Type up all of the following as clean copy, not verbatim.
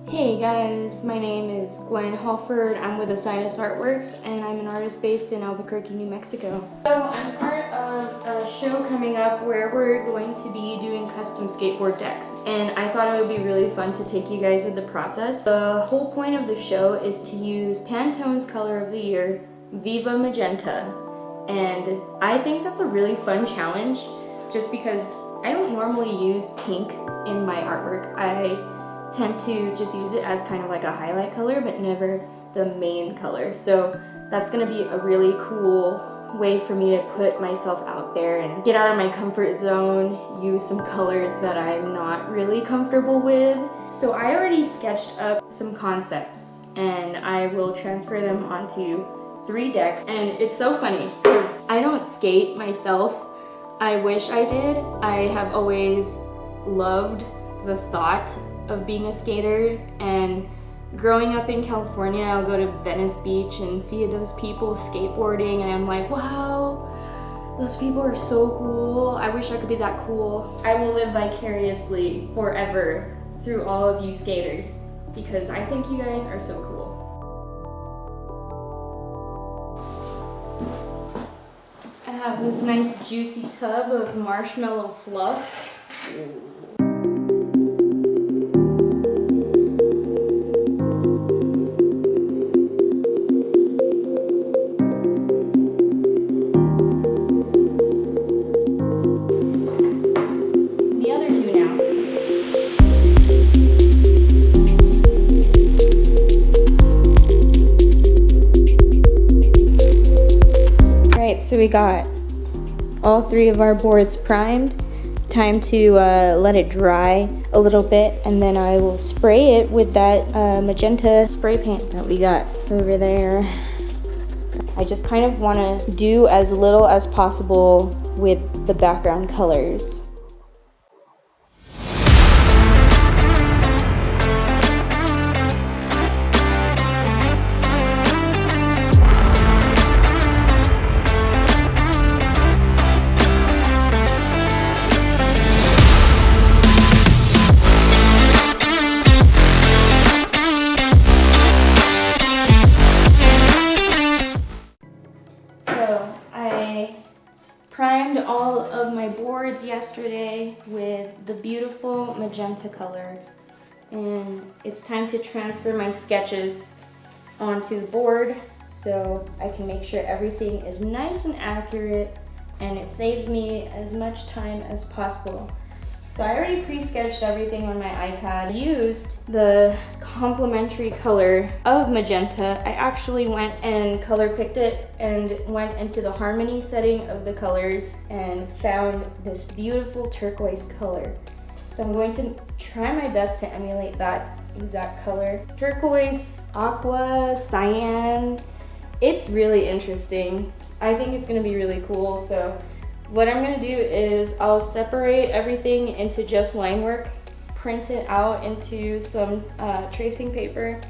Hey guys, my name is Gwen Halford. I'm with Sinus Artworks and I'm an artist based in Albuquerque, New Mexico. So I'm part of a show coming up where we're going to be doing custom skateboard decks, and I thought it would be really fun to take you guys through the process. The whole point of the show is to use Pantone's color of the year, Viva Magenta, and I think that's a really fun challenge just because I don't normally use pink in my artwork. I tend to just use it as kind of like a highlight color, but never the main color. So that's gonna be a really cool way for me to put myself out there and get out of my comfort zone, use some colors that I'm not really comfortable with. So I already sketched up some concepts and I will transfer them onto 3 decks. And it's so funny because I don't skate myself. I wish I did. I have always loved the thought of being a skater, and growing up in California, I'll go to Venice Beach and see those people skateboarding and I'm like, wow, those people are so cool. I wish I could be that cool. I will live vicariously forever through all of you skaters because I think you guys are so cool. I have this nice juicy tub of marshmallow fluff. So we got all 3 of our boards primed. Time to let it dry a little bit, and then I will spray it with that magenta spray paint that we got over there. I just kind of want to do as little as possible with the background colors. So I primed all of my boards yesterday with the beautiful magenta color, and it's time to transfer my sketches onto the board so I can make sure everything is nice and accurate and it saves me as much time as possible. So I already pre-sketched everything on my iPad. I used the complementary color of magenta. I actually went and color picked it and went into the harmony setting of the colors and found this beautiful turquoise color. So I'm going to try my best to emulate that exact color. Turquoise, aqua, cyan. It's really interesting. I think it's gonna be really cool. So what I'm gonna do is I'll separate everything into just line work, print it out into some tracing paper,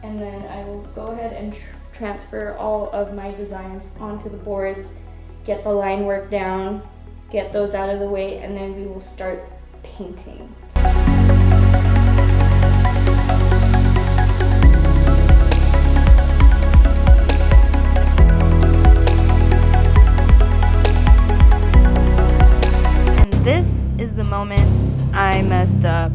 and then I will go ahead and transfer all of my designs onto the boards, get the line work down, get those out of the way, and then we will start painting. This is the moment I messed up.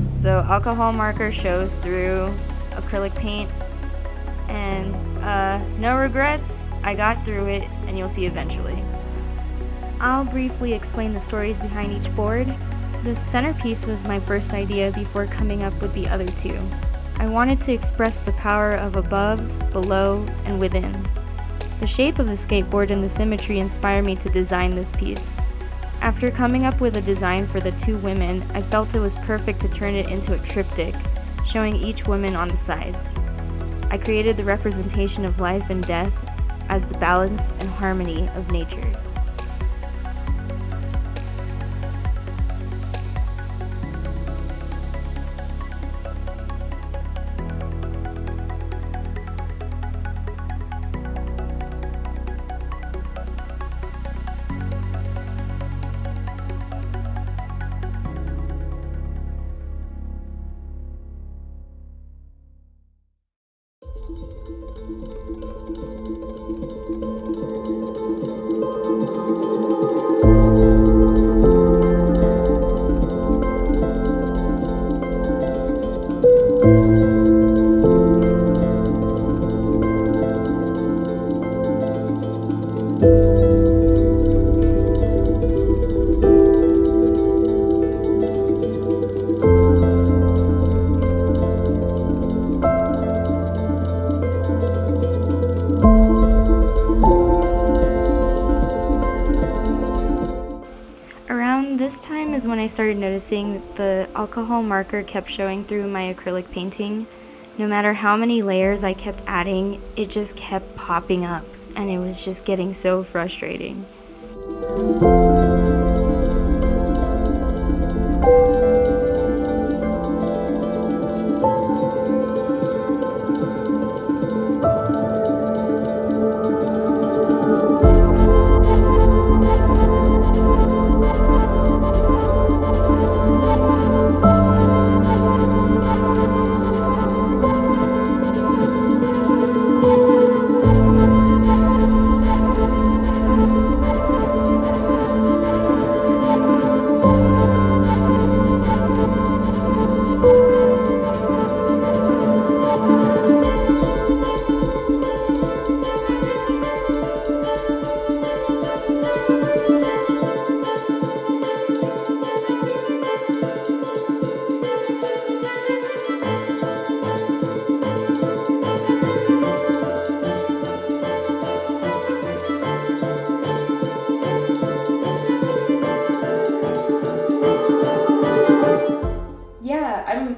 So alcohol marker shows through acrylic paint, and no regrets, I got through it, and you'll see eventually. I'll briefly explain the stories behind each board. The centerpiece was my first idea before coming up with the other 2. I wanted to express the power of above, below, and within. The shape of the skateboard and the symmetry inspired me to design this piece. After coming up with a design for the 2 women, I felt it was perfect to turn it into a triptych, showing each woman on the sides. I created the representation of life and death as the balance and harmony of nature. started noticing that the alcohol marker kept showing through my acrylic painting. No matter how many layers I kept adding, it just kept popping up, and it was just getting so frustrating.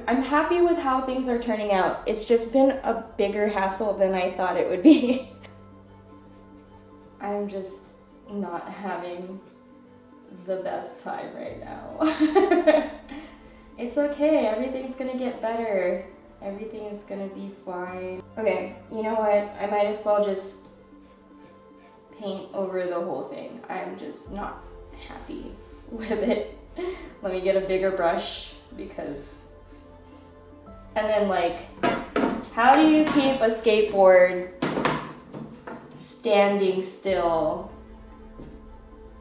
I'm happy with how things are turning out. It's just been a bigger hassle than I thought it would be. I'm just not having the best time right now. It's okay, everything's gonna get better. Everything is gonna be fine. Okay, you know what? I might as well just paint over the whole thing. I'm just not happy with it. Let me get a bigger brush because... And then like, how do you keep a skateboard standing still?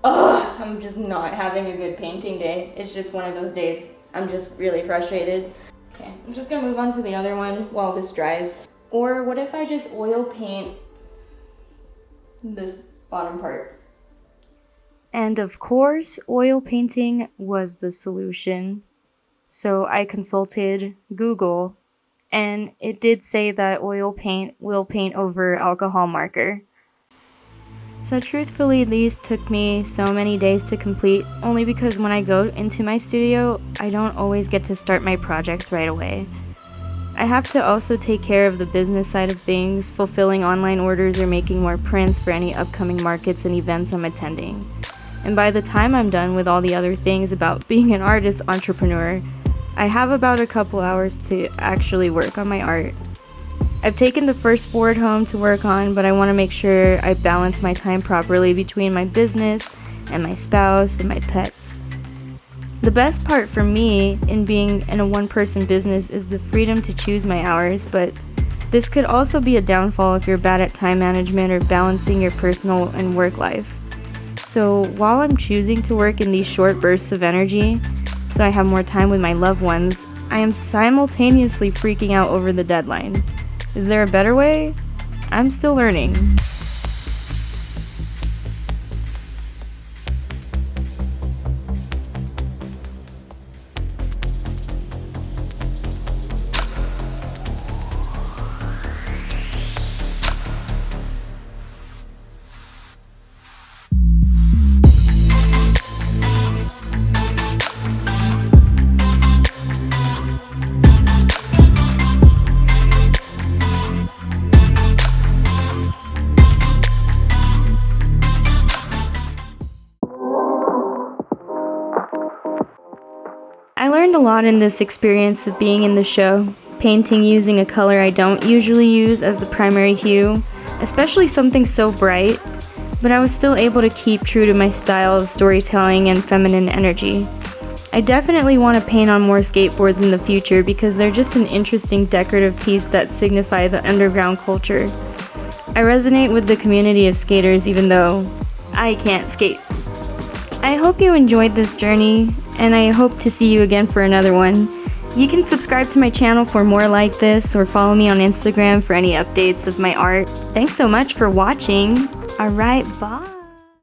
Ugh, I'm just not having a good painting day. It's just one of those days. I'm just really frustrated. Okay, I'm just gonna move on to the other one while this dries. Or what if I just oil paint this bottom part? And of course, oil painting was the solution. So I consulted Google, and it did say that oil paint will paint over alcohol marker. So truthfully, these took me so many days to complete, only because when I go into my studio, I don't always get to start my projects right away. I have to also take care of the business side of things, fulfilling online orders or making more prints for any upcoming markets and events I'm attending. And by the time I'm done with all the other things about being an artist entrepreneur, I have about a couple hours to actually work on my art. I've taken the first board home to work on, but I want to make sure I balance my time properly between my business and my spouse and my pets. The best part for me in being in a one-person business is the freedom to choose my hours, but this could also be a downfall if you're bad at time management or balancing your personal and work life. So while I'm choosing to work in these short bursts of energy, so I have more time with my loved ones, I am simultaneously freaking out over the deadline. Is there a better way? I'm still learning. I learned a lot in this experience of being in the show, painting using a color I don't usually use as the primary hue, especially something so bright, but I was still able to keep true to my style of storytelling and feminine energy. I definitely want to paint on more skateboards in the future because they're just an interesting decorative piece that signify the underground culture. I resonate with the community of skaters even though I can't skate. I hope you enjoyed this journey, and I hope to see you again for another one. You can subscribe to my channel for more like this, or follow me on Instagram for any updates of my art. Thanks so much for watching. Alright, bye!